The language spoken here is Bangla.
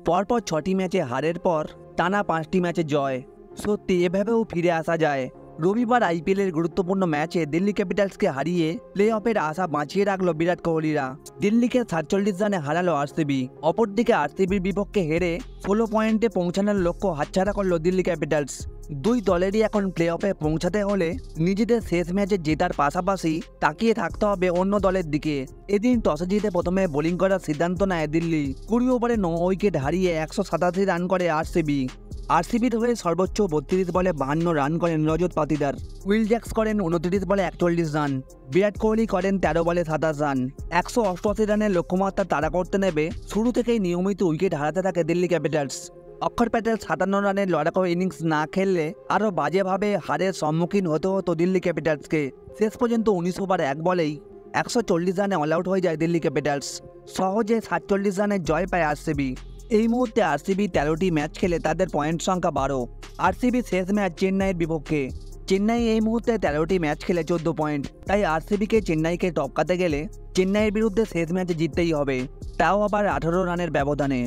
পরপর 6টি ম্যাচে হারের পর টানা 5টি ম্যাচে জয়। সত্যি এভাবেও ফিরে আসা যায়। রবিবার আইপিএলের গুরুত্বপূর্ণ ম্যাচে দিল্লি ক্যাপিটালসকে হারিয়ে প্লে অফের আশা বাঁচিয়ে রাখল বিরাট কোহলিরা। দিল্লিকে 47 রানে হারালো আরসিবি। অপরদিকে আরসিবির বিপক্ষে হেরে 16 পয়েন্টে পৌঁছানোর লক্ষ্য হাতছাড়া করল দিল্লি ক্যাপিটালস। দুই দলেরই এখন প্লে অফে পৌঁছাতে হলে নিজেদের শেষ ম্যাচে জেতার পাশাপাশি তাকিয়ে থাকতে হবে অন্য দলের দিকে। এদিন টসে জিতে প্রথমে বোলিং করার সিদ্ধান্ত নেয় দিল্লি। 20 ওভারে 9 উইকেট হারিয়ে 187 রান করে আরসিবি। আরসিবির হয়ে সর্বোচ্চ 32 বলে 52 রান করেন রজত পাতিদার। উইল জ্যাক্স করেন 29 বলে 41 রান। বিরাট কোহলি করেন 13 বলে 27 রান। 188 রানের লক্ষ্যমাত্রা তাড়া করতে নেবে শুরু থেকেই নিয়মিত উইকেট হারাতে থাকে দিল্লি ক্যাপিটালস। অক্ষর প্যাটেল 57 রানের লড়াকু ইনিংস না খেললে আরও বাজেভাবে হারের সম্মুখীন হতে হতো দিল্লি ক্যাপিটালসকে। শেষ পর্যন্ত 19 ওভার 1 বলেই 140 রানে অল আউট হয়ে যায় দিল্লি ক্যাপিটালস। সহজে 47 রানের জয় পায় আরসিবি। এই মুহূর্তে আরসিবি 13টি ম্যাচ খেলে তাদের পয়েন্ট সংখ্যা 12। আরসিবি শেষ ম্যাচ চেন্নাইয়ের বিপক্ষে। চেন্নাই এই মুহূর্তে 13টি ম্যাচ খেলে 14 পয়েন্ট। তাই আরসিবিকে চেন্নাইকে টপকাতে গেলে চেন্নাইয়ের বিরুদ্ধে শেষ ম্যাচে জিততেই হবে, তাও আবার 18 রানের ব্যবধানে।